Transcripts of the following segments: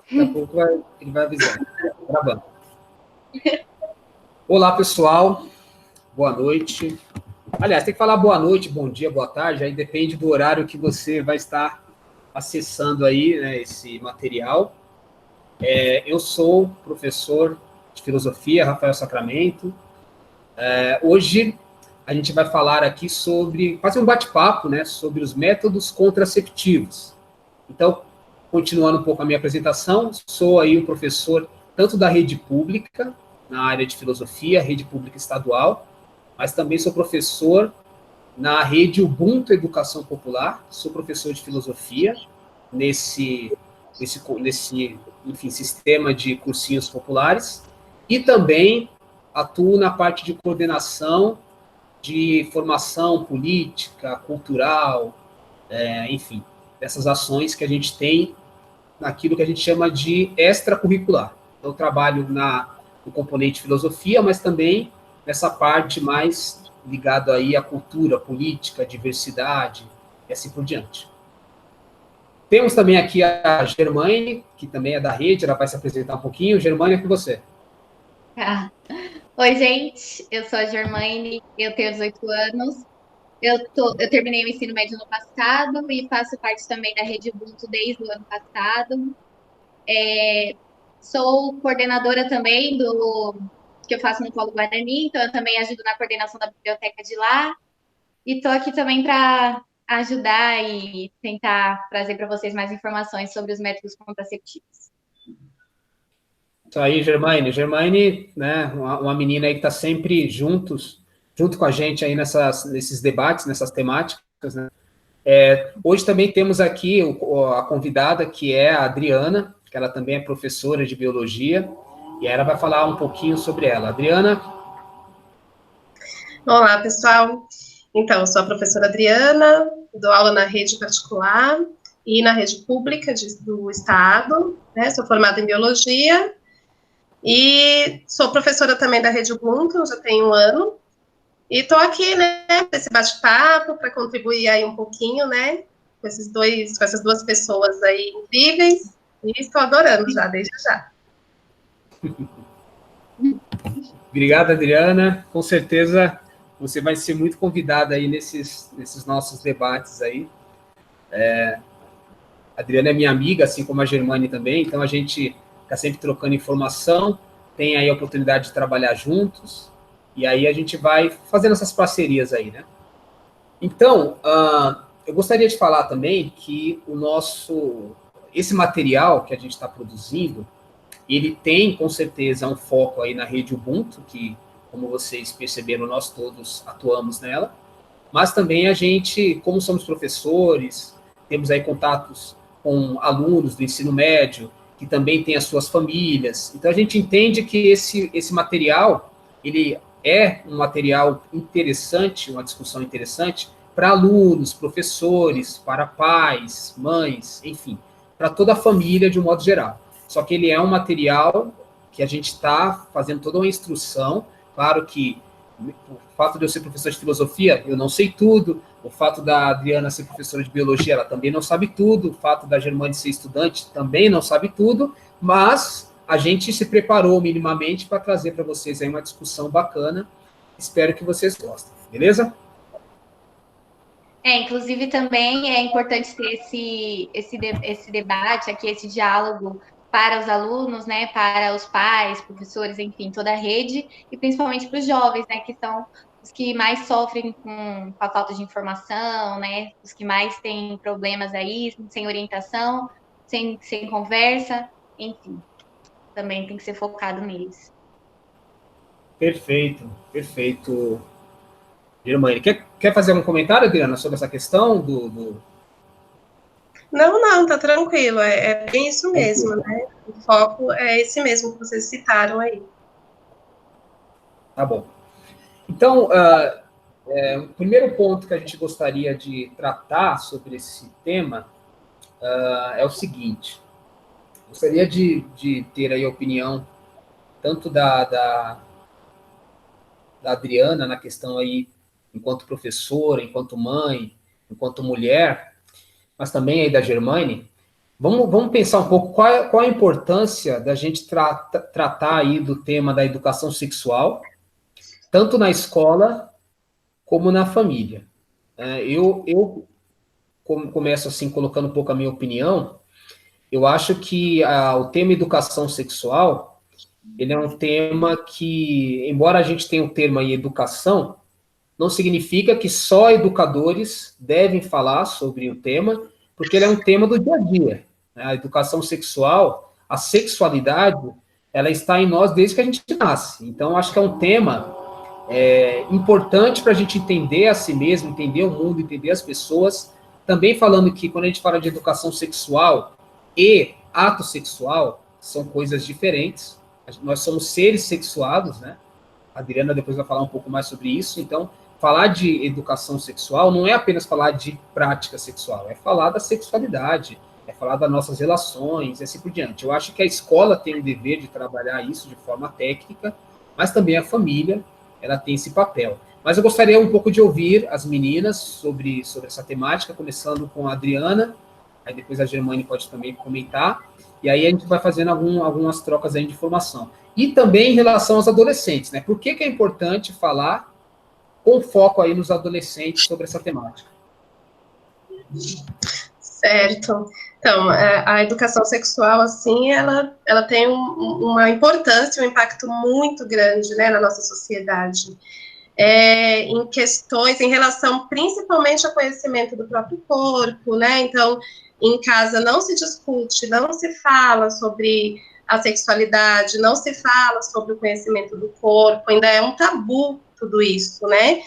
Daqui a pouco ele vai avisar. Gravando. Olá, pessoal. Boa noite. Aliás, tem que falar boa noite, bom dia, boa tarde, aí depende do horário que você vai estar acessando aí, né, esse material. Eu sou professor de filosofia, Rafael Sacramento. Hoje a gente vai falar aqui sobre, fazer um bate-papo, né, sobre os métodos contraceptivos. Então, continuando um pouco a minha apresentação, sou aí um professor tanto da rede pública, na área de filosofia, rede pública estadual, mas também sou professor na rede Ubuntu Educação Popular, sou professor de filosofia nesse enfim, sistema de cursinhos populares, e também atuo na parte de coordenação de formação política, cultural, enfim, dessas ações que a gente tem naquilo que a gente chama de extracurricular. Então, eu trabalho no componente filosofia, mas também nessa parte mais ligada aí à cultura, política, diversidade, e assim por diante. Temos também aqui a Germaine, que também é da rede, ela vai se apresentar um pouquinho. Germaine, é com você. Ah. Oi, gente, eu sou a Germaine, eu tenho 18 anos, eu terminei o ensino médio no passado e faço parte também da Rede Ubuntu desde o ano passado. Sou coordenadora também do que eu faço no Polo Guarani, então eu também ajudo na coordenação da biblioteca de lá e estou aqui também para ajudar e tentar trazer para vocês mais informações sobre os métodos contraceptivos. Isso aí, Germaine. Germaine, né, uma menina aí que está sempre junto com a gente aí nesses debates, nessas temáticas, né? Hoje também temos aqui a convidada, que é a Adriana, que ela também é professora de biologia, e ela vai falar um pouquinho sobre ela. Adriana? Olá, pessoal. Então, eu sou a professora Adriana, dou aula na rede particular e na rede pública do Estado, né? Sou formada em biologia e sou professora também da rede Ubuntu, já tenho um ano. E estou aqui, né, para esse bate-papo, para contribuir aí um pouquinho, né, com essas duas pessoas aí incríveis. E estou adorando já, desde já. Obrigado, Adriana. Com certeza você vai ser muito convidada aí nesses nossos debates aí. A Adriana é minha amiga, assim como a Germane também, então a gente está sempre trocando informação, tem aí a oportunidade de trabalhar juntos, e aí a gente vai fazendo essas parcerias aí, né? Então, eu gostaria de falar também que esse material que a gente está produzindo, ele tem, com certeza, um foco aí na rede Ubuntu, que, como vocês perceberam, nós todos atuamos nela, mas também a gente, como somos professores, temos aí contatos com alunos do ensino médio, que também têm as suas famílias, então a gente entende que esse material, ele é um material interessante, uma discussão interessante, para alunos, professores, para pais, mães, enfim, para toda a família de um modo geral. Só que ele é um material que a gente está fazendo toda uma instrução, claro que o fato de eu ser professor de filosofia, eu não sei tudo. O fato da Adriana ser professora de biologia, ela também não sabe tudo. O fato da Germane ser estudante, também não sabe tudo. Mas a gente se preparou minimamente para trazer para vocês aí uma discussão bacana. Espero que vocês gostem, beleza? Inclusive também é importante ter esse debate aqui, esse diálogo para os alunos, né, para os pais, professores, enfim, toda a rede, e principalmente para os jovens, né, que são os que mais sofrem com a falta de informação, né, os que mais têm problemas aí, sem orientação, sem conversa, enfim, também tem que ser focado neles. Perfeito, perfeito. Germane, quer fazer um comentário, Adriana, sobre essa questão Não, tá tranquilo, é bem isso mesmo, né? O foco é esse mesmo que vocês citaram aí. Tá bom. Então, o primeiro ponto que a gente gostaria de tratar sobre esse tema é o seguinte: gostaria de ter aí a opinião tanto da Adriana na questão aí, enquanto professora, enquanto mãe, enquanto mulher, mas também aí da Germaine. Vamos pensar um pouco qual a importância da gente tratar aí do tema da educação sexual, tanto na escola como na família. Eu começo assim, colocando um pouco a minha opinião. Eu acho que o tema educação sexual, ele é um tema que, embora a gente tenha o termo aí educação, não significa que só educadores devem falar sobre o tema, porque ele é um tema do dia a dia. Né? A educação sexual, a sexualidade, ela está em nós desde que a gente nasce. Então, acho que é um tema importante para a gente entender a si mesmo, entender o mundo, entender as pessoas. Também falando que quando a gente fala de educação sexual e ato sexual, são coisas diferentes. Nós somos seres sexuados, né? A Adriana depois vai falar um pouco mais sobre isso. Então, falar de educação sexual não é apenas falar de prática sexual, é falar da sexualidade, é falar das nossas relações e assim por diante. Eu acho que a escola tem o dever de trabalhar isso de forma técnica, mas também a família, ela tem esse papel. Mas eu gostaria um pouco de ouvir as meninas sobre essa temática, começando com a Adriana, aí depois a Germane pode também comentar, e aí a gente vai fazendo algumas trocas aí de informação. E também em relação aos adolescentes, né? Por que é importante falar com foco aí nos adolescentes sobre essa temática? Certo. Então, a educação sexual, assim, ela tem uma importância, um impacto muito grande, né, na nossa sociedade. Em questões, em relação principalmente ao conhecimento do próprio corpo, né? Então, em casa não se discute, não se fala sobre a sexualidade, não se fala sobre o conhecimento do corpo, ainda é um tabu tudo isso, né?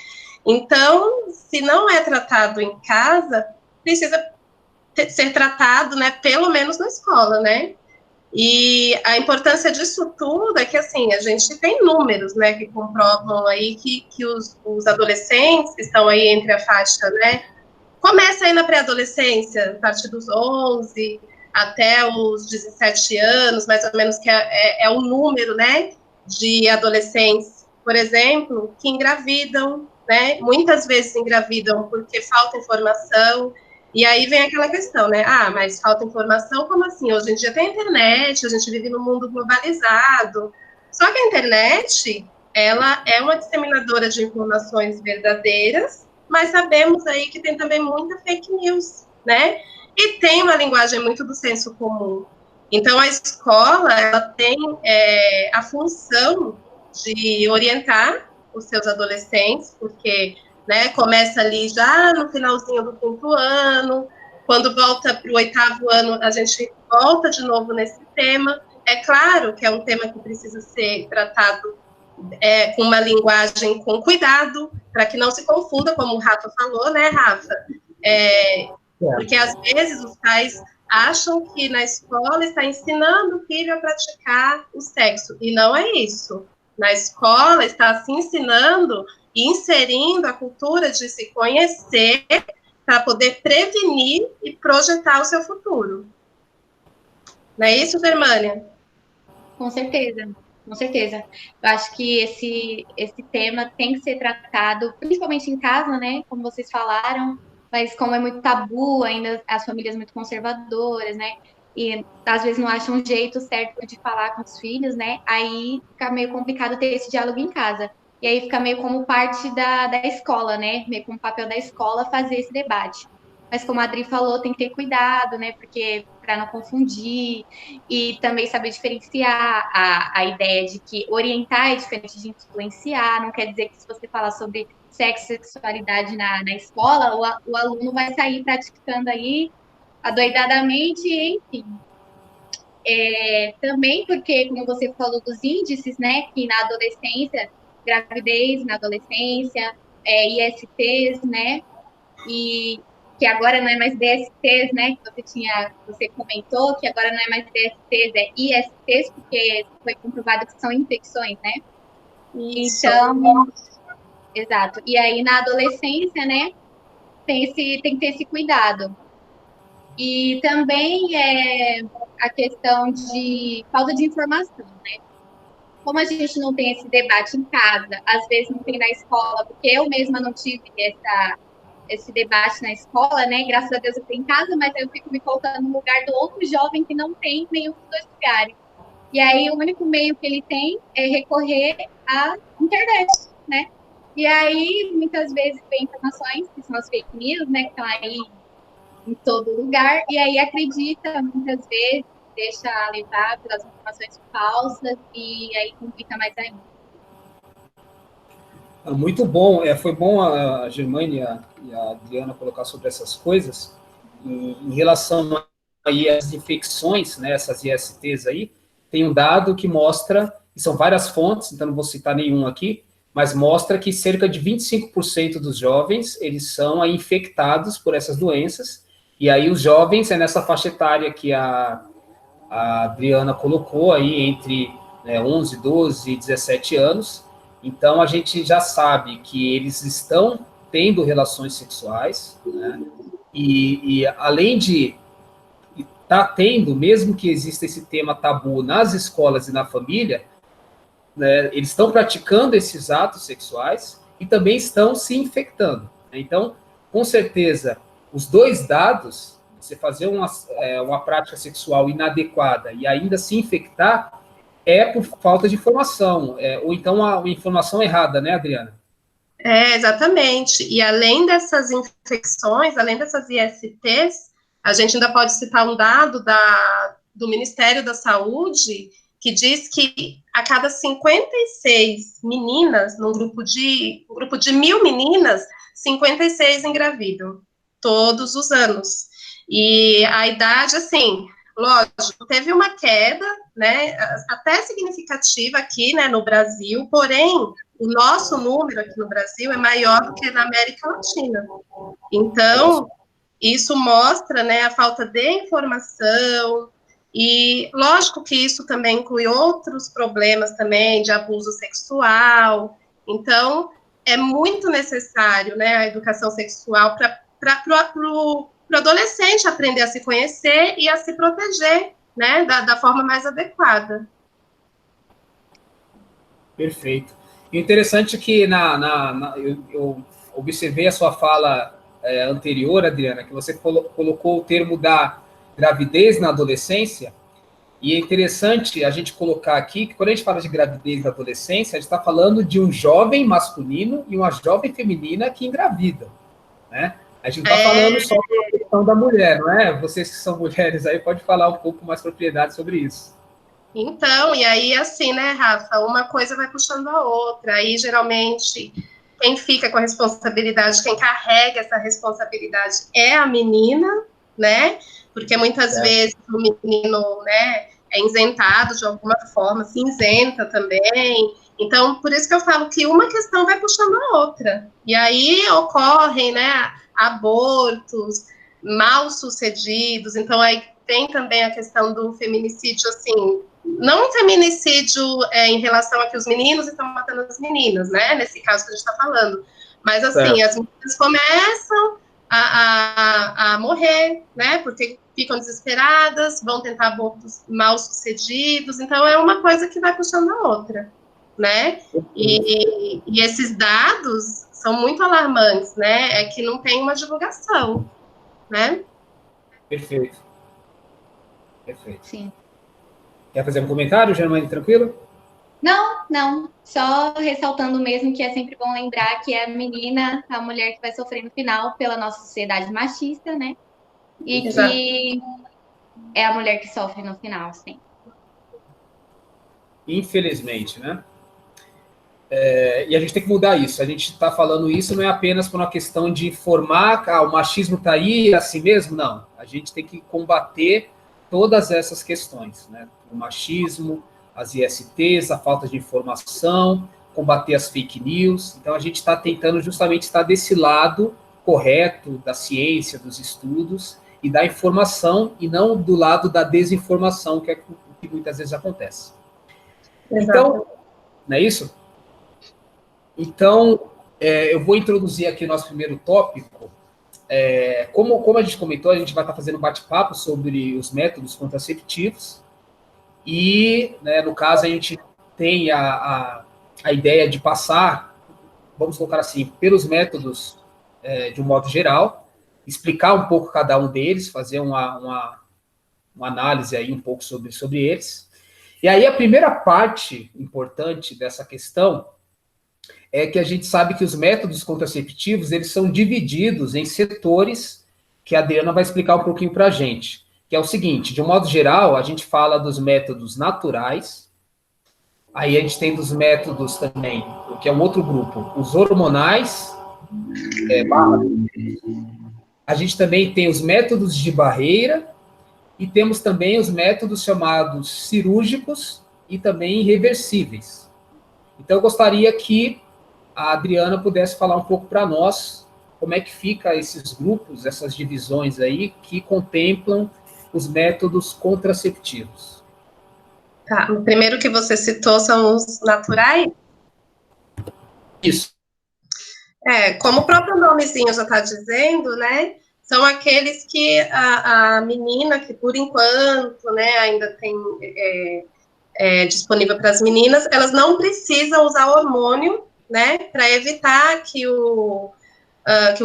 Então, se não é tratado em casa, precisa ser tratado, né, pelo menos na escola, né? E a importância disso tudo é que, assim, a gente tem números, né, que comprovam aí que os adolescentes que estão aí entre a faixa, né, começa aí na pré-adolescência, a partir dos 11 até os 17 anos, mais ou menos, que é o número, né, de adolescentes, por exemplo, que engravidam, né, muitas vezes engravidam porque falta informação. E aí vem aquela questão, né? Mas falta informação, como assim? Hoje em dia tem internet, a gente vive num mundo globalizado. Só que a internet, ela é uma disseminadora de informações verdadeiras, mas sabemos aí que tem também muita fake news, né? E tem uma linguagem muito do senso comum. Então, a escola, ela tem a função de orientar os seus adolescentes, porque, né, começa ali já no finalzinho do 5º ano, quando volta para o 8º ano, a gente volta de novo nesse tema. É claro que é um tema que precisa ser tratado com uma linguagem com cuidado, para que não se confunda, como o Rafa falou, né, Rafa? Porque às vezes os pais acham que na escola está ensinando o filho a praticar o sexo, e não é isso. Na escola está se ensinando e inserindo a cultura de se conhecer para poder prevenir e projetar o seu futuro. Não é isso, Germânia? Com certeza, com certeza. Eu acho que esse tema tem que ser tratado, principalmente em casa, né? Como vocês falaram, mas como é muito tabu, ainda as famílias muito conservadoras, né? E às vezes não acham um jeito certo de falar com os filhos, né? Aí fica meio complicado ter esse diálogo em casa. E aí fica meio como parte da escola, né? Meio como papel da escola fazer esse debate. Mas como a Adri falou, tem que ter cuidado, né? Porque para não confundir e também saber diferenciar a ideia de que orientar é diferente de influenciar. Não quer dizer que se você falar sobre sexo e sexualidade na escola, o aluno vai sair praticando aí adoidadamente, enfim. Também porque, como você falou dos índices, né, que na adolescência, gravidez na adolescência, ISTs, né, e que agora não é mais DSTs, né, que você comentou, que agora não é mais DSTs, é ISTs, porque foi comprovado que são infecções, né? Então, exato. E aí, na adolescência, né, tem que ter esse cuidado. E também a questão de falta de informação, né? Como a gente não tem esse debate em casa, às vezes não tem na escola, porque eu mesma não tive esse debate na escola, né? Graças a Deus eu estou em casa, mas eu fico me colocando no lugar do outro jovem que não tem nenhum dos dois lugares. E aí o único meio que ele tem é recorrer à internet, né? E aí muitas vezes vem informações que são as fake news, né? Que estão aí em todo lugar, e aí acredita muitas vezes, deixa levar pelas informações falsas e aí complica mais ainda. Muito bom, foi bom a Germane e a Adriana colocar sobre essas coisas. Em relação aí às infecções, né, essas ISTs aí, tem um dado que mostra, e são várias fontes, então não vou citar nenhum aqui, mas mostra que cerca de 25% dos jovens, eles são aí infectados por essas doenças, e aí os jovens é nessa faixa etária que a Adriana colocou aí, entre 11, 12 e 17 anos. Então, a gente já sabe que eles estão tendo relações sexuais, né? E além de estar tendo, mesmo que exista esse tema tabu nas escolas e na família, né, eles estão praticando esses atos sexuais e também estão se infectando. Então, com certeza, os dois dados, você fazer uma prática sexual inadequada e ainda se infectar, é por falta de informação, ou então uma informação errada, né, Adriana? Exatamente. E além dessas infecções, além dessas ISTs, a gente ainda pode citar um dado do Ministério da Saúde, que diz que a cada 56 meninas, num grupo de 1.000 meninas, 56 engravidam, todos os anos. E a idade, assim, lógico, teve uma queda, né, até significativa aqui, né, no Brasil, porém, o nosso número aqui no Brasil é maior do que na América Latina. Então, isso mostra, né, a falta de informação, e lógico que isso também inclui outros problemas também, de abuso sexual. Então, é muito necessário, né, a educação sexual para o adolescente aprender a se conhecer e a se proteger, né, da forma mais adequada. Perfeito. E o interessante é que eu observei a sua fala anterior, Adriana, que você colocou o termo da gravidez na adolescência, e é interessante a gente colocar aqui que quando a gente fala de gravidez na adolescência, a gente está falando de um jovem masculino e uma jovem feminina que engravida, né? A gente não está falando só da questão da mulher, não é? Vocês que são mulheres aí, pode falar um pouco mais propriedade sobre isso. Então, e aí assim, né, Rafa, uma coisa vai puxando a outra, aí geralmente quem fica com a responsabilidade, quem carrega essa responsabilidade é a menina, né, porque muitas vezes o menino, né, é isentado de alguma forma, se isenta também, então por isso que eu falo que uma questão vai puxando a outra, e aí ocorrem, né, abortos mal sucedidos, então aí tem também a questão do feminicídio, assim, não um feminicídio em relação a que os meninos estão matando as meninas, né? Nesse caso que a gente está falando. Mas, assim, as meninas começam a morrer, né? Porque ficam desesperadas, vão tentar abortos mal sucedidos. Então, é uma coisa que vai puxando a outra, né? E esses dados são muito alarmantes, né? É que não tem uma divulgação, né? Perfeito. Perfeito. Sim. Quer fazer um comentário, Germane, tranquilo? Não. Só ressaltando mesmo que é sempre bom lembrar que é a menina, a mulher que vai sofrer no final pela nossa sociedade machista, né? E Exato. que é a mulher que sofre no final, sim. Infelizmente, né? E a gente tem que mudar isso. A gente está falando isso não é apenas por uma questão de informar, o machismo está aí, é assim mesmo, não. A gente tem que combater todas essas questões, né? O machismo, as ISTs, a falta de informação, combater as fake news. Então, a gente está tentando justamente estar desse lado correto da ciência, dos estudos e da informação, e não do lado da desinformação, que é o que muitas vezes acontece. Exato. Então, não é isso? Então, eu vou introduzir aqui o nosso primeiro tópico. Como a gente comentou, a gente vai estar fazendo um bate-papo sobre os métodos contraceptivos. E, né, no caso, a gente tem a ideia de passar, vamos colocar assim, pelos métodos de um modo geral, explicar um pouco cada um deles, fazer uma análise aí um pouco sobre eles. E aí a primeira parte importante dessa questão é que a gente sabe que os métodos contraceptivos, eles são divididos em setores que a Adriana vai explicar um pouquinho para a gente, que é o seguinte: de um modo geral, a gente fala dos métodos naturais, aí a gente tem dos métodos também, que é um outro grupo, os hormonais, a gente também tem os métodos de barreira, e temos também os métodos chamados cirúrgicos e também irreversíveis. Então, eu gostaria que a Adriana pudesse falar um pouco para nós como é que fica esses grupos, essas divisões aí que contemplam os métodos contraceptivos. Tá, o primeiro que você citou são os naturais? Isso. Como o próprio nomezinho já está dizendo, né, são aqueles que a menina, que por enquanto, né, ainda tem disponível para as meninas, elas não precisam usar hormônio, né, para evitar que o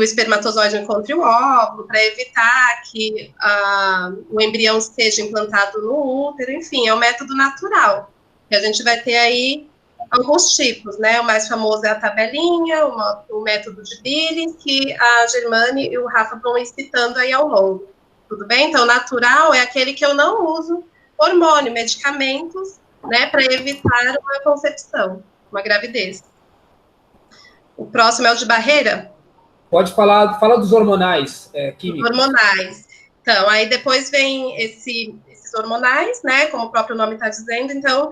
espermatozoide encontre o óvulo, para evitar que o embrião esteja implantado no útero, enfim, é um método natural. E a gente vai ter aí alguns tipos, né? O mais famoso é a tabelinha, o método de Billing, que a Germane e o Rafa vão citando aí ao longo. Tudo bem? Então, natural é aquele que eu não uso hormônio, medicamentos, né, para evitar uma concepção, uma gravidez. O próximo é o de barreira. Pode fala dos hormonais químicos. Hormonais. Então, aí depois vem esses hormonais, né, como o próprio nome está dizendo. Então,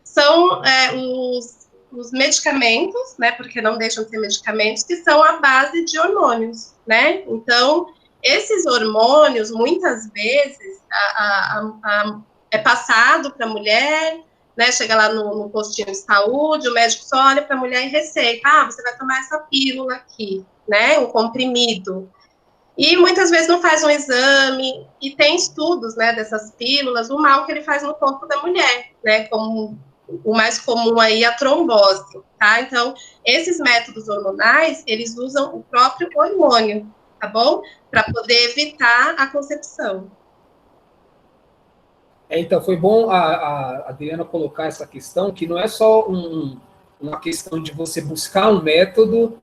são os medicamentos, né, porque não deixam de ser medicamentos, que são a base de hormônios, né? Então, esses hormônios, muitas vezes, é passado para a mulher, né, chega lá no postinho de saúde, o médico só olha para a mulher e receita, você vai tomar essa pílula aqui, né, um comprimido. E muitas vezes não faz um exame, e tem estudos, né, dessas pílulas, o mal que ele faz no corpo da mulher, né, como o mais comum aí, a trombose, tá? Então, esses métodos hormonais, eles usam o próprio hormônio, tá bom? Para poder evitar a concepção. Então, foi bom a Adriana colocar essa questão, que não é só uma questão de você buscar um método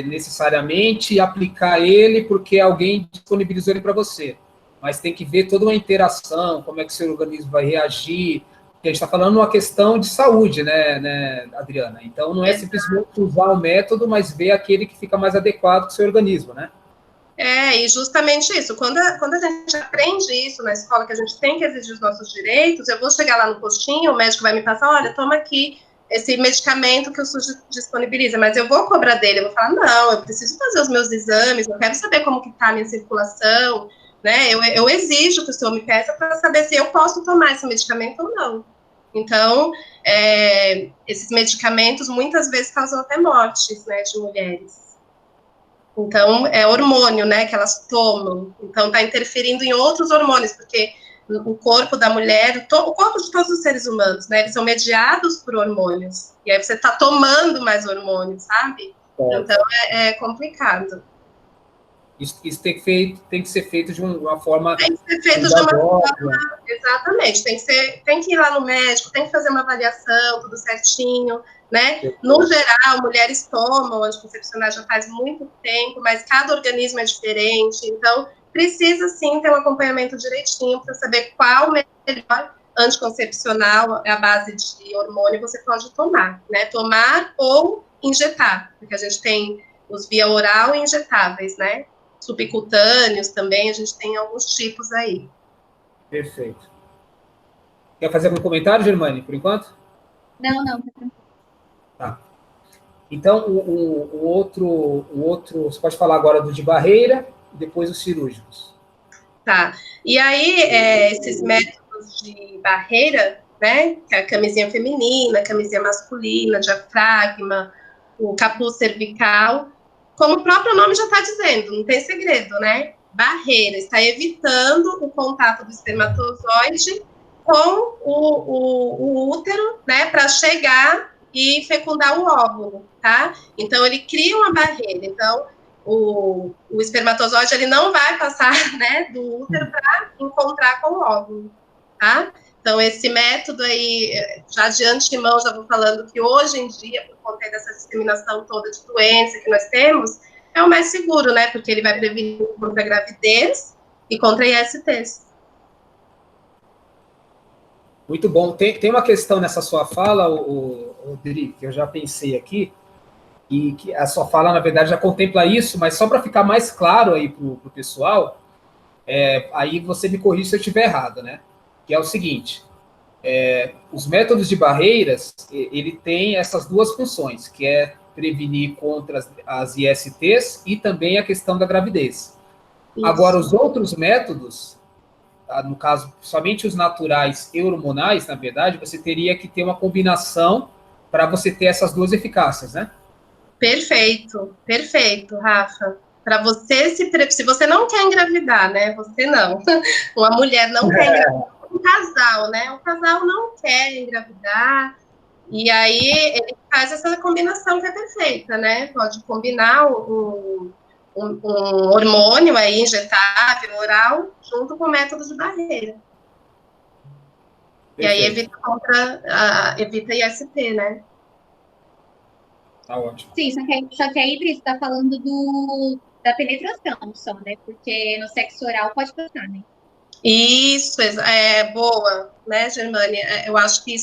necessariamente e aplicar ele porque alguém disponibilizou ele para você, mas tem que ver toda uma interação, como é que o seu organismo vai reagir, porque a gente está falando uma questão de saúde, né, Adriana? Então, não é simplesmente usar o método, mas ver aquele que fica mais adequado para o seu organismo, né? E justamente isso, quando a gente aprende isso na escola, que a gente tem que exigir os nossos direitos, eu vou chegar lá no postinho, o médico vai me passar, olha, toma aqui esse medicamento que o SUS disponibiliza, mas eu vou cobrar dele, eu vou falar, não, eu preciso fazer os meus exames, eu quero saber como que está a minha circulação, né, eu exijo que o senhor me peça para saber se eu posso tomar esse medicamento ou não. Então, esses medicamentos muitas vezes causam até mortes, né, de mulheres. Então, é hormônio, né, que elas tomam. Então, está interferindo em outros hormônios, porque o corpo da mulher, o corpo de todos os seres humanos, né, eles são mediados por hormônios. E aí você está tomando mais hormônios, sabe? Então, é complicado. Isso tem que ser feito de uma forma... Tem que ser feito de uma forma... Exatamente. Tem que ir lá no médico, tem que fazer uma avaliação, tudo certinho, né? No geral, mulheres tomam anticoncepcionais já faz muito tempo, mas cada organismo é diferente, então precisa sim ter um acompanhamento direitinho para saber qual melhor anticoncepcional à base de hormônio você pode tomar, né? Tomar ou injetar, porque a gente tem os via oral e injetáveis, né? Subcutâneos também, a gente tem alguns tipos aí. Perfeito. Quer fazer algum comentário, Germane, por enquanto? Não, tá tranquilo. Tá. Então, o outro, você pode falar agora do de barreira e depois os cirúrgicos. Tá. E aí, esses métodos de barreira, né, que é a camisinha feminina, a camisinha masculina, diafragma, o capuz cervical, como o próprio nome já está dizendo, não tem segredo, né? Barreira, está evitando o contato do espermatozoide com o útero, né, para chegar e fecundar o óvulo, tá? Então, ele cria uma barreira. Então, o espermatozoide ele não vai passar, né, do útero para encontrar com o óvulo, tá? Então, esse método aí, já de antemão, já vou falando que hoje em dia, por conta dessa disseminação toda de doença que nós temos, é o mais seguro, né? Porque ele vai prevenir contra a gravidez e contra ISTs. Muito bom. Tem uma questão nessa sua fala, Dri, que eu já pensei aqui, e que a sua fala, na verdade, já contempla isso, mas só para ficar mais claro aí para o pessoal, aí você me corrige se eu estiver errado, né? Que é o seguinte, os métodos de barreiras, ele tem essas duas funções, que é prevenir contra as ISTs e também a questão da gravidez. Isso. Agora, os outros métodos, no caso, somente os naturais e hormonais, na verdade, você teria que ter uma combinação para você ter essas duas eficácias, né? Perfeito, perfeito, Rafa. Para você, se você não quer engravidar, né? Você não. Uma mulher não quer engravidar. Um casal, né? Um casal não quer engravidar. E aí ele faz essa combinação que é perfeita, né? Pode combinar um hormônio aí injetável, oral, junto com métodos de barreira. Perfeito. E aí evita IST, né? Tá ótimo. Sim, só que aí, Dri, você tá falando da penetração só, né? Porque no sexo oral pode passar, né? Isso, boa, né, Germane? Eu acho que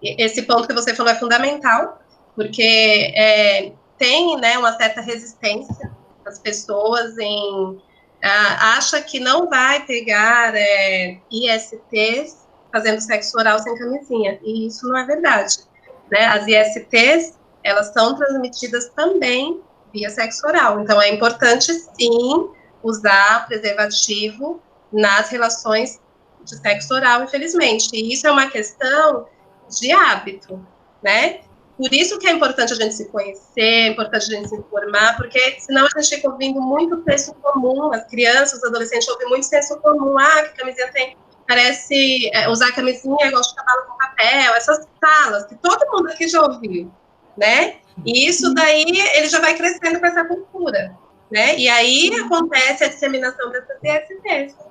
esse ponto que você falou é fundamental, porque tem, né, uma certa resistência das pessoas acha que não vai pegar ISTs fazendo sexo oral sem camisinha, e isso não é verdade, né? As ISTs, elas são transmitidas também via sexo oral, então é importante, sim, usar preservativo nas relações de sexo oral, infelizmente. E isso é uma questão de hábito, né? Por isso que é importante a gente se conhecer, é importante a gente se informar, porque senão a gente fica ouvindo muito senso comum, as crianças, os adolescentes ouvem muito senso comum, que camisinha tem, parece, usar camisinha é igual de cavalo com papel, essas falas que todo mundo aqui já ouviu, né? E isso daí, ele já vai crescendo com essa cultura, né? E aí acontece a disseminação dessas ISTs.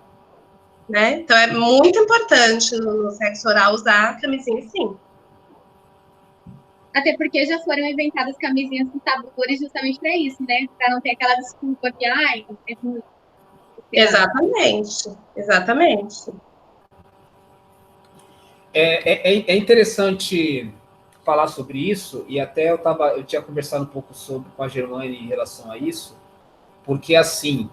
Né? Então, é muito importante no sexo oral usar a camisinha, sim. Até porque já foram inventadas camisinhas com sabores justamente para isso, né? Para não ter aquela desculpa que, é ruim. Exatamente, exatamente. É interessante falar sobre isso, e até eu tinha conversado um pouco com a Germane em relação a isso, porque, assim,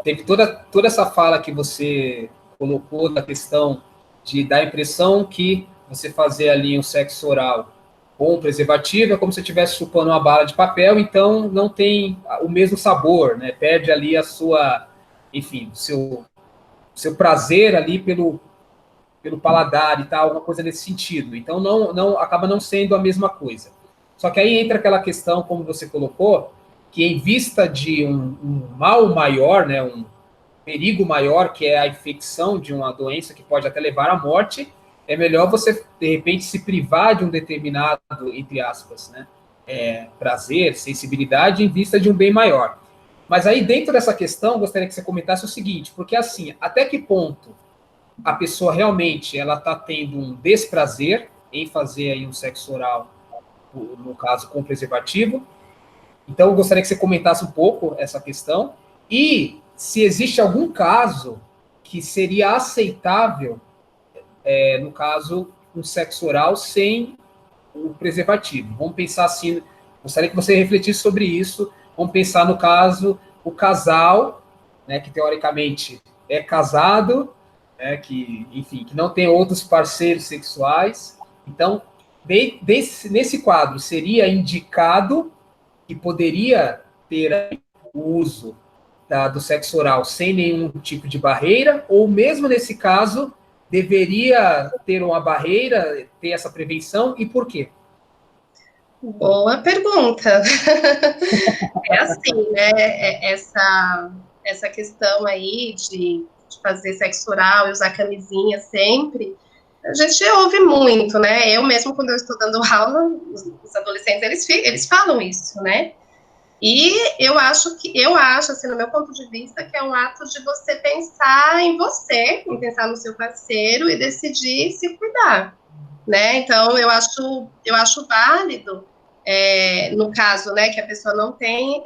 teve toda essa fala que você colocou da questão de dar a impressão que você fazer ali um sexo oral com preservativo é como se você estivesse chupando uma bala de papel, então não tem o mesmo sabor, né? Perde ali a sua, enfim, o seu prazer ali pelo paladar e tal, alguma coisa nesse sentido. Então não acaba não sendo a mesma coisa. Só que aí entra aquela questão, como você colocou, que em vista de um mal maior, né, um perigo maior, que é a infecção de uma doença que pode até levar à morte, é melhor você, de repente, se privar de um determinado, entre aspas, né, prazer, sensibilidade, em vista de um bem maior. Mas aí, dentro dessa questão, gostaria que você comentasse o seguinte, porque assim, até que ponto a pessoa realmente ela está tendo um desprazer em fazer aí um sexo oral, no caso, com preservativo. Então, eu gostaria que você comentasse um pouco essa questão. E se existe algum caso que seria aceitável, no caso, um sexo oral sem o preservativo. Vamos pensar assim, gostaria que você refletisse sobre isso. Vamos pensar no caso, o casal, né, que teoricamente é casado, né, que, enfim, que não tem outros parceiros sexuais. Então, nesse quadro, seria indicado que poderia ter o uso do sexo oral sem nenhum tipo de barreira, ou mesmo nesse caso, deveria ter uma barreira, ter essa prevenção, e por quê? Boa pergunta. É assim, né, essa questão aí de fazer sexo oral e usar camisinha sempre, a gente ouve muito, né, eu mesmo quando eu estou dando aula, os adolescentes, eles falam isso, né, E eu acho, assim, no meu ponto de vista, que é um ato de você pensar em você, em pensar no seu parceiro e decidir se cuidar, né? Então, eu acho válido, no caso, né, que a pessoa não tem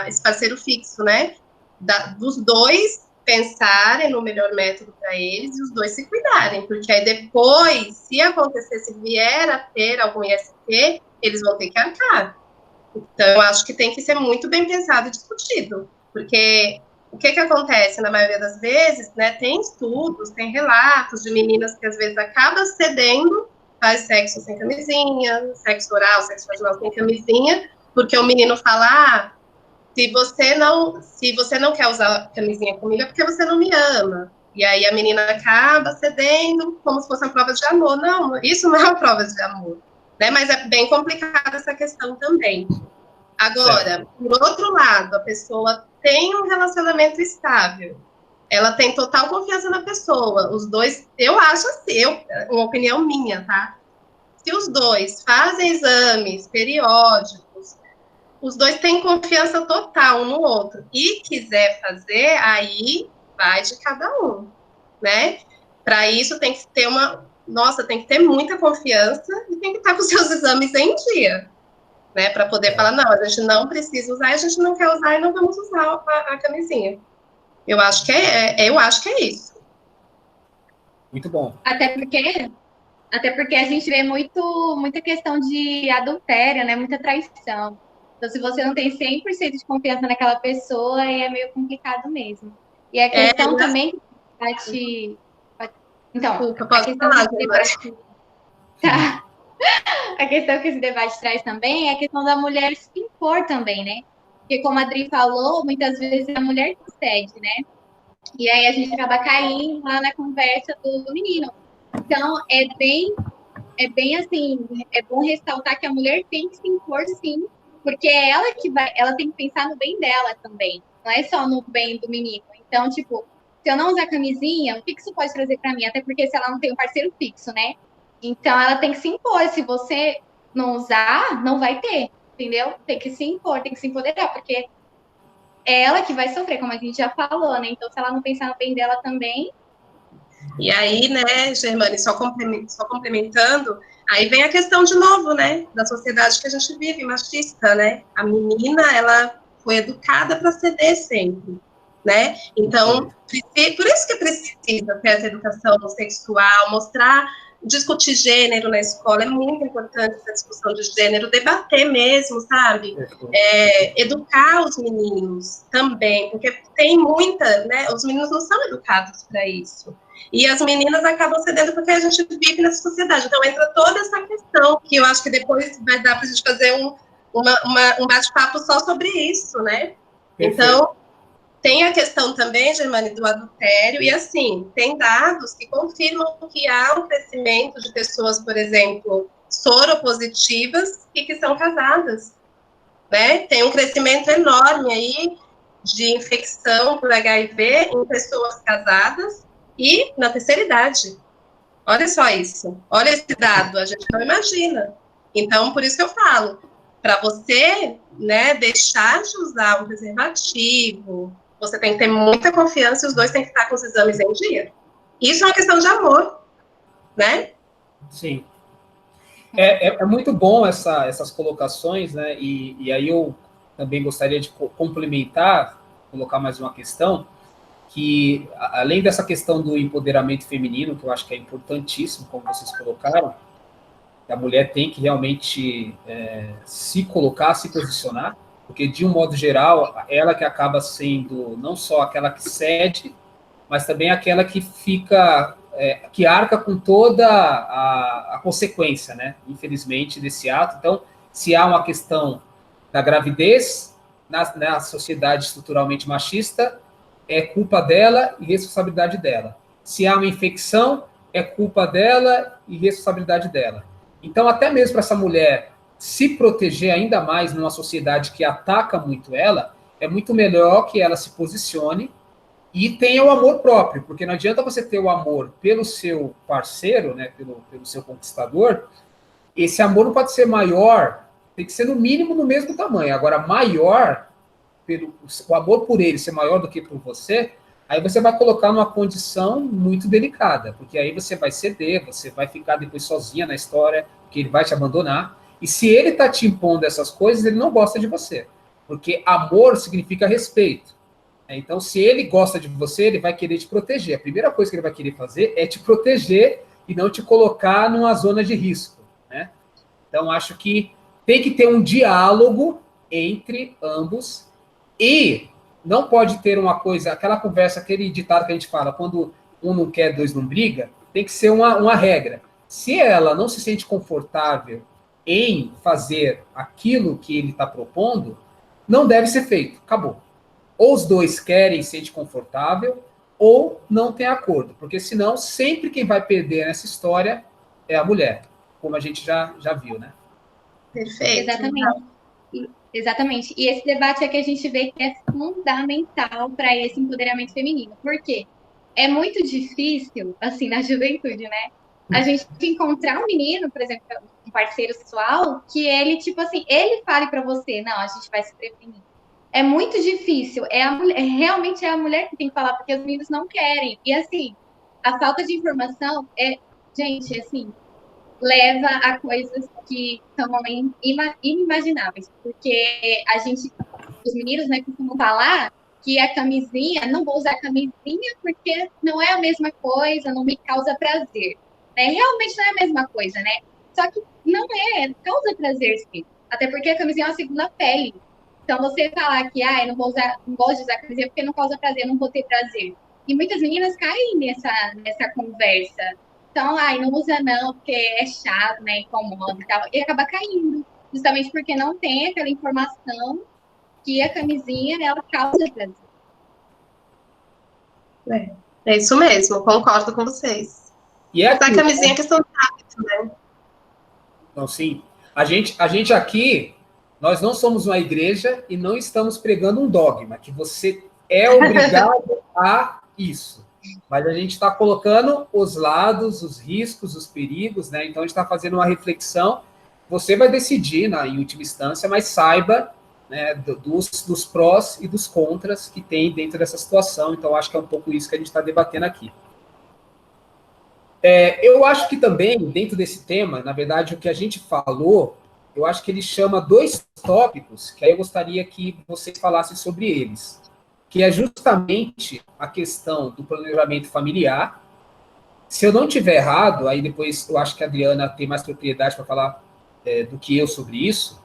esse parceiro fixo, né? Dos dois pensarem no melhor método para eles e os dois se cuidarem, porque aí depois, se acontecer, se vier a ter algum IST, eles vão ter que arcar. Então, eu acho que tem que ser muito bem pensado e discutido, porque o que acontece na maioria das vezes, né, tem estudos, tem relatos de meninas que às vezes acabam cedendo, faz sexo sem camisinha, sexo oral, sexo vaginal sem camisinha, porque o menino fala, se você não quer usar camisinha comigo é porque você não me ama. E aí a menina acaba cedendo como se fosse uma prova de amor. Não, isso não é uma prova de amor, né? Mas é bem complicada essa questão também. Agora, certo. Por outro lado, a pessoa tem um relacionamento estável, ela tem total confiança na pessoa, os dois, eu acho assim, uma opinião minha, tá? Se os dois fazem exames periódicos, os dois têm confiança total um no outro, e quiser fazer, aí vai de cada um, né? Para isso tem que ter tem que ter muita confiança e tem que estar com seus exames em dia, né, para poder falar, não, a gente não precisa usar, a gente não quer usar e não vamos usar a camisinha. Eu acho que é isso. Muito bom. Até porque a gente vê muita questão de adultério, né, muita traição. Então, se você não tem 100% de confiança naquela pessoa, aí é meio complicado mesmo. E a questão também que então, desculpa, a questão que esse debate... Tá. A questão que esse debate traz também é a questão da mulher se impor também, né? Porque, como a Adri falou, muitas vezes a mulher cede, né? E aí a gente acaba caindo lá na conversa do menino. Então, é bem assim, é bom ressaltar que a mulher tem que se impor, sim, porque é ela que ela tem que pensar no bem dela também, não é só no bem do menino. Então, tipo, se eu não usar camisinha, o que isso pode trazer para mim? Até porque se ela não tem um parceiro fixo, né? Então, ela tem que se impor. Se você não usar, não vai ter, entendeu? Tem que se impor, tem que se empoderar, porque é ela que vai sofrer, como a gente já falou, né? Então, se ela não pensar no bem dela também... E aí, né, Germane, só complementando, aí vem a questão de novo, né, da sociedade que a gente vive, machista, né? A menina, ela foi educada para ceder sempre, né? Então, por isso que precisa ter essa educação sexual, discutir gênero na escola, é muito importante essa discussão de gênero, debater mesmo, sabe? Educar os meninos também, porque tem muita, né, os meninos não são educados para isso. E as meninas acabam cedendo porque a gente vive nessa sociedade. Então, entra toda essa questão, que eu acho que depois vai dar para a gente fazer um bate-papo só sobre isso, né? Perfeito. Então, tem a questão também, Germane, do adultério, e assim, tem dados que confirmam que há um crescimento de pessoas, por exemplo, soropositivas e que são casadas, né? Tem um crescimento enorme aí de infecção por HIV em pessoas casadas e na terceira idade. Olha só isso, olha esse dado, a gente não imagina. Então, por isso que eu falo, para você, né, deixar de usar um preservativo, você tem que ter muita confiança e os dois têm que estar com os exames em dia. Isso é uma questão de amor, né? Sim. É muito bom essas colocações, né? E aí eu também gostaria de complementar, colocar mais uma questão, que além dessa questão do empoderamento feminino, que eu acho que é importantíssimo, como vocês colocaram, a mulher tem que realmente se colocar, se posicionar, porque de um modo geral, ela que acaba sendo não só aquela que cede, mas também aquela que fica, que arca com toda a consequência, né? Infelizmente, desse ato. Então, se há uma questão da gravidez na sociedade estruturalmente machista, é culpa dela e responsabilidade dela. Se há uma infecção, é culpa dela e responsabilidade dela. Então, até mesmo para essa mulher se proteger ainda mais numa sociedade que ataca muito ela, é muito melhor que ela se posicione e tenha o amor próprio, porque não adianta você ter o amor pelo seu parceiro, né, pelo seu conquistador, esse amor não pode ser maior tem que ser no mínimo no mesmo tamanho. Agora, maior, o amor por ele ser maior do que por você, aí você vai colocar numa condição muito delicada, porque aí você vai ceder, você vai ficar depois sozinha na história, que ele vai te abandonar. E se ele está te impondo essas coisas, ele não gosta de você, porque amor significa respeito. Então, se ele gosta de você, ele vai querer te proteger. A primeira coisa que ele vai querer fazer é te proteger e não te colocar numa zona de risco, né? Então, acho que tem que ter um diálogo entre ambos e não pode ter uma coisa, aquela conversa, aquele ditado que a gente fala, quando um não quer, dois não briga, tem que ser uma regra. Se ela não se sente confortável em fazer aquilo que ele está propondo, não deve ser feito. Acabou. Ou os dois querem se sentir confortável, ou não tem acordo. Porque senão, sempre quem vai perder nessa história é a mulher, como a gente já viu, né? Perfeito. Exatamente. Exatamente. E esse debate é que a gente vê que é fundamental para esse empoderamento feminino. Por quê? É muito difícil, assim, na juventude, né? A gente encontrar um menino, por exemplo, um parceiro sexual, que ele, tipo assim, ele fale para você, não, a gente vai se prevenir. É muito difícil. Realmente é a mulher que tem que falar, porque os meninos não querem. E, assim, a falta de informação gente, assim, leva a coisas que são inimagináveis, porque os meninos, né, costumam falar que a camisinha, não vou usar camisinha porque não é a mesma coisa, não me causa prazer, né? Realmente não é a mesma coisa, né? Só que não causa prazer, sim. Até porque a camisinha é uma segunda pele. Então, você falar que, eu não gosto de usar camisinha porque não causa prazer, não vou ter prazer. E muitas meninas caem nessa conversa. Então, não usa não, porque é chato, né? Incomoda e tal. E acaba caindo. Justamente porque não tem aquela informação que a camisinha, ela causa prazer. É isso mesmo, concordo com vocês. E é a camisinha é questão de hábito, né? Não, sim. A gente aqui, nós não somos uma igreja e não estamos pregando um dogma, que você é obrigado a isso. Mas a gente está colocando os lados, os riscos, os perigos, né? Então a gente está fazendo uma reflexão. Você vai decidir, em última instância, mas saiba, né, dos prós e dos contras que tem dentro dessa situação. Então acho que é um pouco isso que a gente está debatendo aqui. Eu acho que também, dentro desse tema, na verdade, o que a gente falou, eu acho que ele chama dois tópicos, que aí eu gostaria que vocês falassem sobre eles, que é justamente a questão do planejamento familiar. Se eu não tiver errado, aí depois eu acho que a Adriana tem mais propriedade para falar do que eu sobre isso.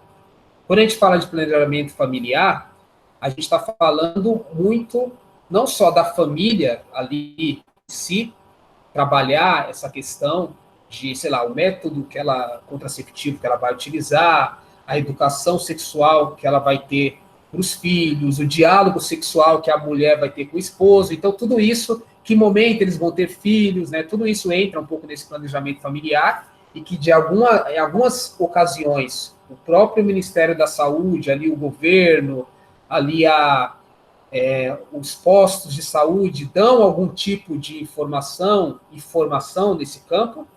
Quando a gente fala de planejamento familiar, a gente está falando muito, não só da família ali em si, trabalhar essa questão de, sei lá, o método contraceptivo que ela vai utilizar, a educação sexual que ela vai ter para os filhos, o diálogo sexual que a mulher vai ter com o esposo. Então, tudo isso, que momento eles vão ter filhos, né? Tudo isso entra um pouco nesse planejamento familiar e que, em algumas ocasiões, o próprio Ministério da Saúde, ali o governo, ali os postos de saúde dão algum tipo de informação e formação nesse campo,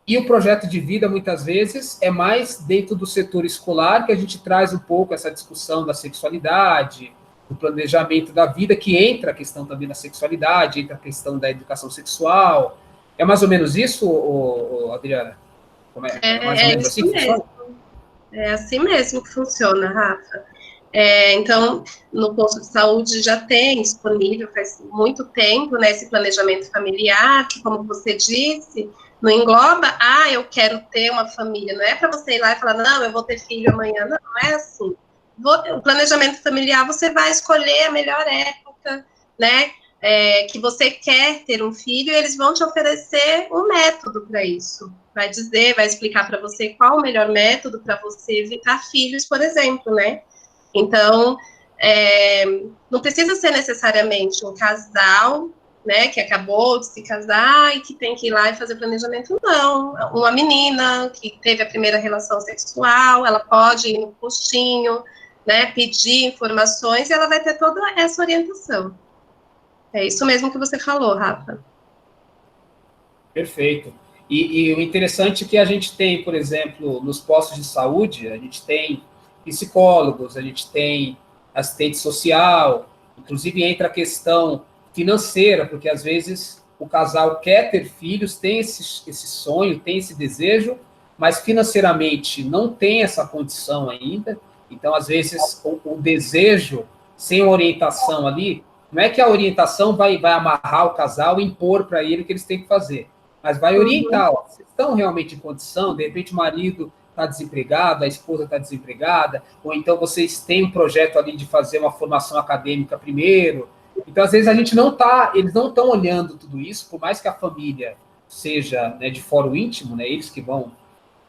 e o projeto de vida, muitas vezes, é mais dentro do setor escolar, que a gente traz um pouco essa discussão da sexualidade, do planejamento da vida, que entra a questão também da sexualidade, entra a questão da educação sexual. É mais ou menos isso, Adriana? Mais ou menos assim que funciona? É assim mesmo que funciona, Rafa. Então, no posto de saúde já tem disponível faz muito tempo, né, esse planejamento familiar, que, como você disse, não engloba, eu quero ter uma família, não é para você ir lá e falar, não, eu vou ter filho amanhã, não é assim. O planejamento familiar, você vai escolher a melhor época, né, que você quer ter um filho, e eles vão te oferecer um método para isso. Vai explicar para você qual o melhor método para você evitar filhos, por exemplo, né? Então, não precisa ser necessariamente um casal, né, que acabou de se casar e que tem que ir lá e fazer planejamento, não. Uma menina que teve a primeira relação sexual, ela pode ir no postinho, né, pedir informações e ela vai ter toda essa orientação. É isso mesmo que você falou, Rafa. Perfeito. E o interessante é que a gente tem, por exemplo, nos postos de saúde, a gente tem psicólogos, a gente tem assistente social, inclusive entra a questão financeira, porque às vezes o casal quer ter filhos, tem esse sonho, tem esse desejo, mas financeiramente não tem essa condição ainda. Então, às vezes, o desejo sem orientação ali, não é que a orientação vai amarrar o casal e impor para ele o que eles têm que fazer, mas vai orientar, ó, vocês estão realmente em condição, de repente o marido está desempregado, a esposa está desempregada, ou então vocês têm um projeto ali de fazer uma formação acadêmica primeiro. Então, às vezes, a gente não tá, eles não estão olhando tudo isso, por mais que a família seja, né, de fórum íntimo, né, eles que vão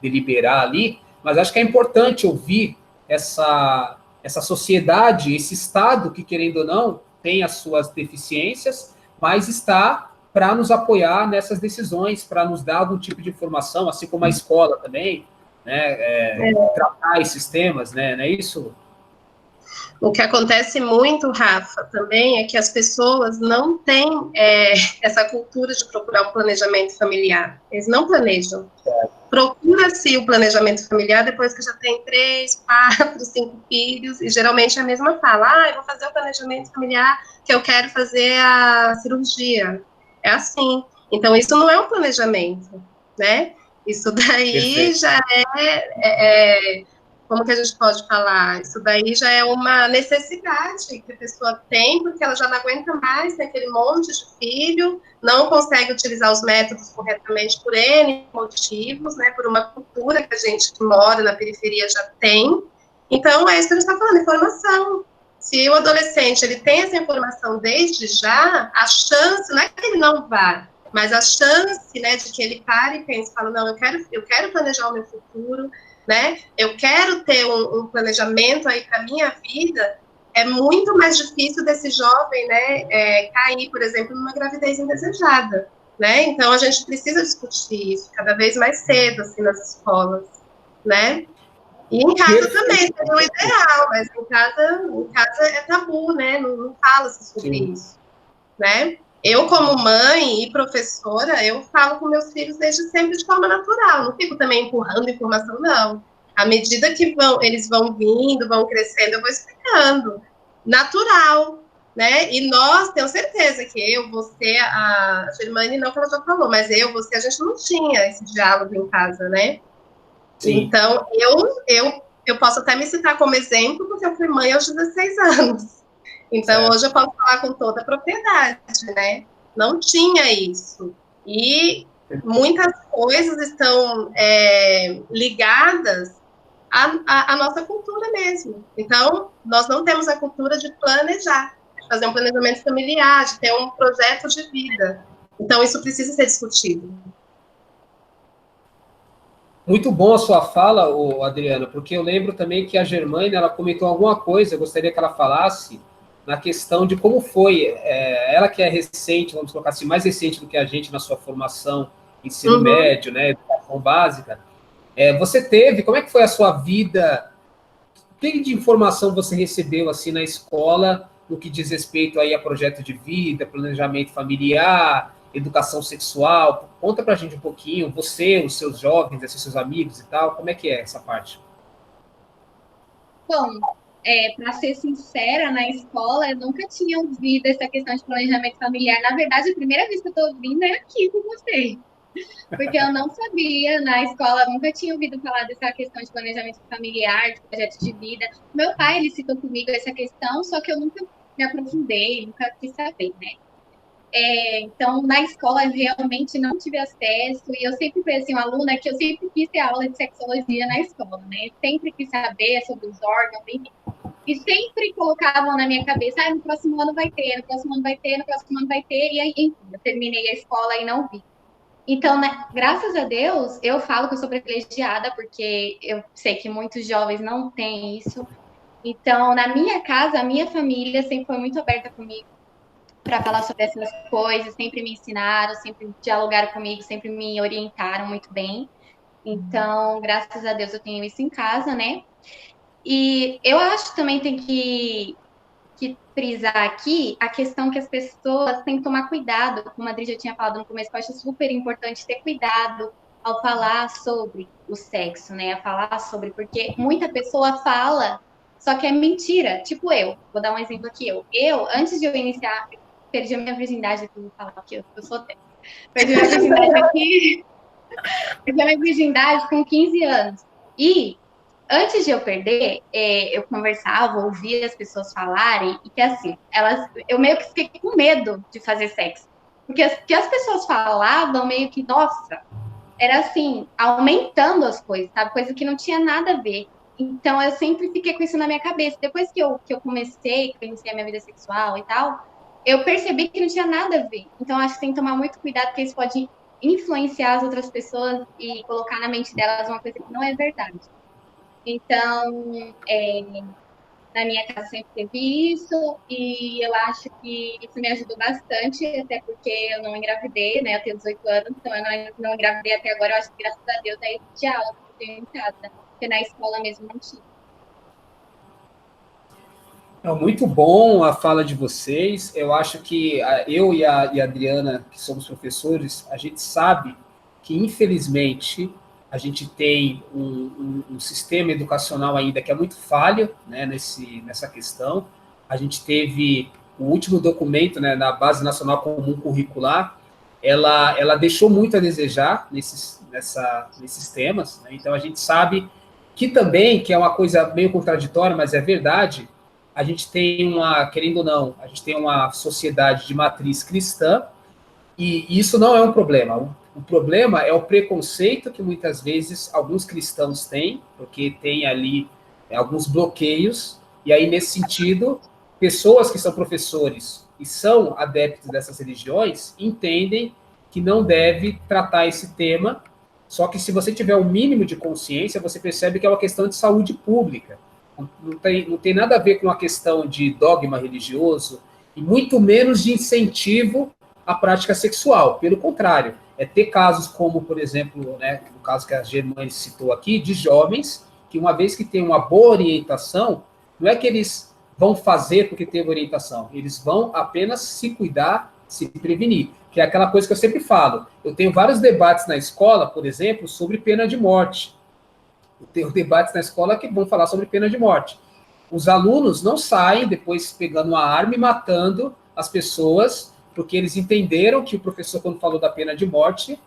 deliberar ali, mas acho que é importante ouvir essa sociedade, esse Estado que, querendo ou não, tem as suas deficiências, mas está para nos apoiar nessas decisões, para nos dar algum tipo de informação, assim como a escola também, né, tratar esses temas, né, não é isso? O que acontece muito, Rafa, também é que as pessoas não têm essa cultura de procurar um planejamento familiar. Eles não planejam. Procura-se o planejamento familiar depois que já tem 3, 4, 5 filhos, e geralmente é a mesma fala, eu vou fazer o planejamento familiar que eu quero fazer a cirurgia. É assim. Então, isso não é um planejamento, né? Isso daí Perfeito. Já como que a gente pode falar? Isso daí já é uma necessidade que a pessoa tem, porque ela já não aguenta mais ter aquele monte de filho, não consegue utilizar os métodos corretamente por N motivos, né, por uma cultura que a gente que mora na periferia já tem. Então, é isso que a gente está falando, informação. Se o adolescente ele tem essa informação desde já, a chance, não é que ele não vá, mas a chance, né, de que ele pare e pense, fala, não, eu quero planejar o meu futuro, né? Eu quero ter um planejamento aí para minha vida, é muito mais difícil desse jovem, né, cair, por exemplo, numa gravidez indesejada, né? Então a gente precisa discutir isso cada vez mais cedo, assim, nas escolas, né? E em casa também seria o ideal, mas em casa é tabu, né? Não fala-se sobre Sim. isso, né? Eu, como mãe e professora, eu falo com meus filhos desde sempre de forma natural, não fico também empurrando informação, não. À medida que eles vão vindo, vão crescendo, eu vou explicando. Natural, né? E nós, tenho certeza que eu, você, a Germane, não que ela já falou, mas você, a gente não tinha esse diálogo em casa, né? Sim. Então, eu posso até me citar como exemplo, porque eu fui mãe aos 16 anos. Então, hoje eu posso falar com toda a propriedade, né? Não tinha isso. E muitas coisas estão ligadas à nossa cultura mesmo. Então, nós não temos a cultura de planejar, de fazer um planejamento familiar, de ter um projeto de vida. Então, isso precisa ser discutido. Muito bom a sua fala, Adriana, porque eu lembro também que a Germane, ela comentou alguma coisa, eu gostaria que ela falasse, na questão de como foi, ela que é recente, vamos colocar assim, mais recente do que a gente na sua formação, ensino médio, né, educação básica, você teve, como é que foi a sua vida, o que de informação você recebeu, assim, na escola, no que diz respeito aí a projeto de vida, planejamento familiar, educação sexual, conta pra gente um pouquinho, você, os seus jovens, assim, seus amigos e tal, como é que é essa parte? Bom, para ser sincera, na escola eu nunca tinha ouvido essa questão de planejamento familiar. Na verdade, a primeira vez que eu estou ouvindo é aqui com você. Porque eu não sabia, na escola, nunca tinha ouvido falar dessa questão de planejamento familiar, de projeto de vida. Meu pai, ele citou comigo essa questão, só que eu nunca me aprofundei, nunca quis saber, né? Então, na escola, eu realmente não tive acesso, e eu sempre fui, assim, uma aluna que eu sempre quis ter aula de sexologia na escola, né? Sempre quis saber sobre os órgãos, enfim. E sempre colocavam na minha cabeça, no próximo ano vai ter, no próximo ano vai ter, no próximo ano vai ter, e aí, enfim, eu terminei a escola e não vi. Então, né, graças a Deus, eu falo que eu sou privilegiada, porque eu sei que muitos jovens não têm isso. Então, na minha casa, a minha família sempre foi muito aberta comigo para falar sobre essas coisas, sempre me ensinaram, sempre dialogaram comigo, sempre me orientaram muito bem. Então, graças a Deus, eu tenho isso em casa, né? E eu acho que também tem que que frisar aqui a questão que as pessoas têm que tomar cuidado, como a Adri já tinha falado no começo, eu acho super importante ter cuidado ao falar sobre o sexo, né? A falar sobre, porque muita pessoa fala, só que é mentira. Tipo eu, vou dar um exemplo aqui, antes de eu iniciar, perdi a minha virgindade aqui, vou falar aqui, eu sou perdi a minha virgindade aqui, perdi a minha virgindade com 15 anos. E antes de eu perder, eu conversava, ouvia as pessoas falarem, e que assim, eu meio que fiquei com medo de fazer sexo. Porque as pessoas falavam meio que, nossa, era assim, aumentando as coisas, sabe? Coisa que não tinha nada a ver. Então, eu sempre fiquei com isso na minha cabeça. Depois que eu comecei, que eu iniciei a minha vida sexual e tal, eu percebi que não tinha nada a ver. Então, acho que tem que tomar muito cuidado, porque isso pode influenciar as outras pessoas e colocar na mente delas uma coisa que não é verdade. Então, na minha casa sempre teve isso, e eu acho que isso me ajudou bastante, até porque eu não engravidei, né? Eu tenho 18 anos, então eu não engravidei até agora. Eu acho que, graças a Deus, é esse diálogo que eu tenho em casa, porque na escola mesmo não tinha. É muito bom a fala de vocês. Eu acho que eu e a Adriana, que somos professores, a gente sabe que, infelizmente, a gente tem um sistema educacional ainda que é muito falho, né, nessa questão. A gente teve o último documento, né, na Base Nacional Comum Curricular, ela deixou muito a desejar nesses temas, né? Então, a gente sabe que também, que é uma coisa meio contraditória, mas é verdade, a gente tem querendo ou não, a gente tem uma sociedade de matriz cristã, e isso não é um problema. O problema é o preconceito que muitas vezes alguns cristãos têm, porque tem ali alguns bloqueios, e aí, nesse sentido, pessoas que são professores e são adeptos dessas religiões entendem que não deve tratar esse tema, só que se você tiver um mínimo de consciência, você percebe que é uma questão de saúde pública. Não tem nada a ver com uma questão de dogma religioso, e muito menos de incentivo à prática sexual. Pelo contrário, ter casos como, por exemplo, né, o caso que a Germane citou aqui, de jovens que, uma vez que tem uma boa orientação, não é que eles vão fazer porque teve orientação, eles vão apenas se cuidar, se prevenir, que é aquela coisa que eu sempre falo. Eu tenho vários debates na escola, por exemplo, sobre pena de morte. Eu tenho debates na escola que vão falar sobre pena de morte. Os alunos não saem depois pegando uma arma e matando as pessoas, porque eles entenderam que o professor, quando falou da pena de morte,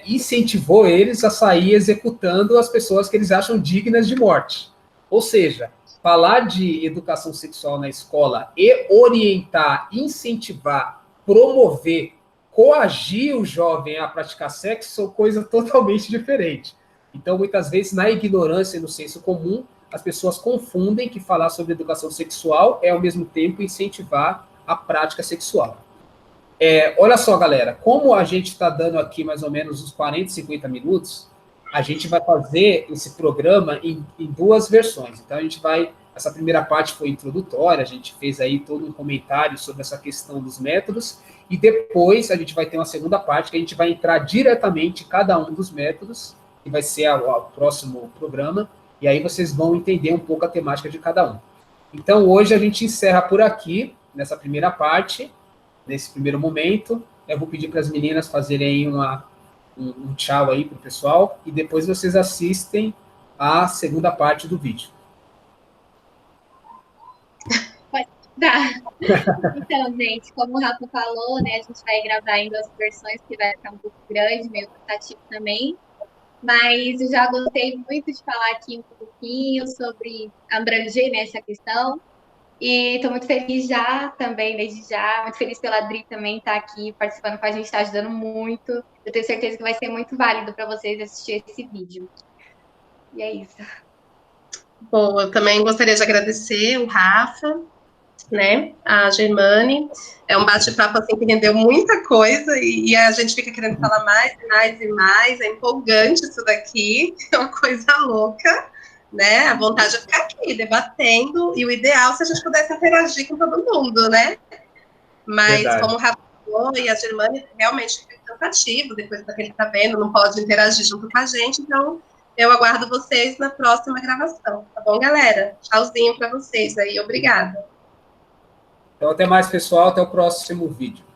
incentivou eles a sair executando as pessoas que eles acham dignas de morte. Ou seja, falar de educação sexual na escola e orientar, incentivar, promover, coagir o jovem a praticar sexo são coisas totalmente diferentes. Então, muitas vezes, na ignorância e no senso comum, as pessoas confundem que falar sobre educação sexual é, ao mesmo tempo, incentivar a prática sexual. Olha só, galera, como a gente está dando aqui mais ou menos uns 40, 50 minutos, a gente vai fazer esse programa em duas versões. Então, essa primeira parte foi introdutória, a gente fez aí todo um comentário sobre essa questão dos métodos, e depois a gente vai ter uma segunda parte que a gente vai entrar diretamente em cada um dos métodos, que vai ser o próximo programa, e aí vocês vão entender um pouco a temática de cada um. Então, hoje a gente encerra por aqui, nessa primeira parte, nesse primeiro momento. Eu vou pedir para as meninas fazerem um tchau aí para o pessoal, e depois vocês assistem a segunda parte do vídeo. Tá. Então, gente, como o Rafa falou, né, a gente vai gravar em duas versões, que vai ficar um pouco grande, meio cansativo também. Mas eu já gostei muito de falar aqui um pouquinho sobre abranger, né, essa questão. E estou muito feliz já também, desde já. Muito feliz pela Adri também estar aqui participando com a gente, está ajudando muito. Eu tenho certeza que vai ser muito válido para vocês assistir esse vídeo. E é isso. Bom, eu também gostaria de agradecer o Rafa, né, a Germane. É um bate-papo assim que rendeu muita coisa e a gente fica querendo falar mais e mais e mais. É empolgante isso daqui, é uma coisa louca, né? A vontade é ficar aqui debatendo, e o ideal se a gente pudesse interagir com todo mundo, né? Mas verdade. Como o Rafa falou, e a Germane realmente fica cansativo depois daquele tá vendo, não pode interagir junto com a gente, então eu aguardo vocês na próxima gravação, tá bom, galera? Tchauzinho para vocês aí, obrigada. Então, até mais, pessoal. Até o próximo vídeo.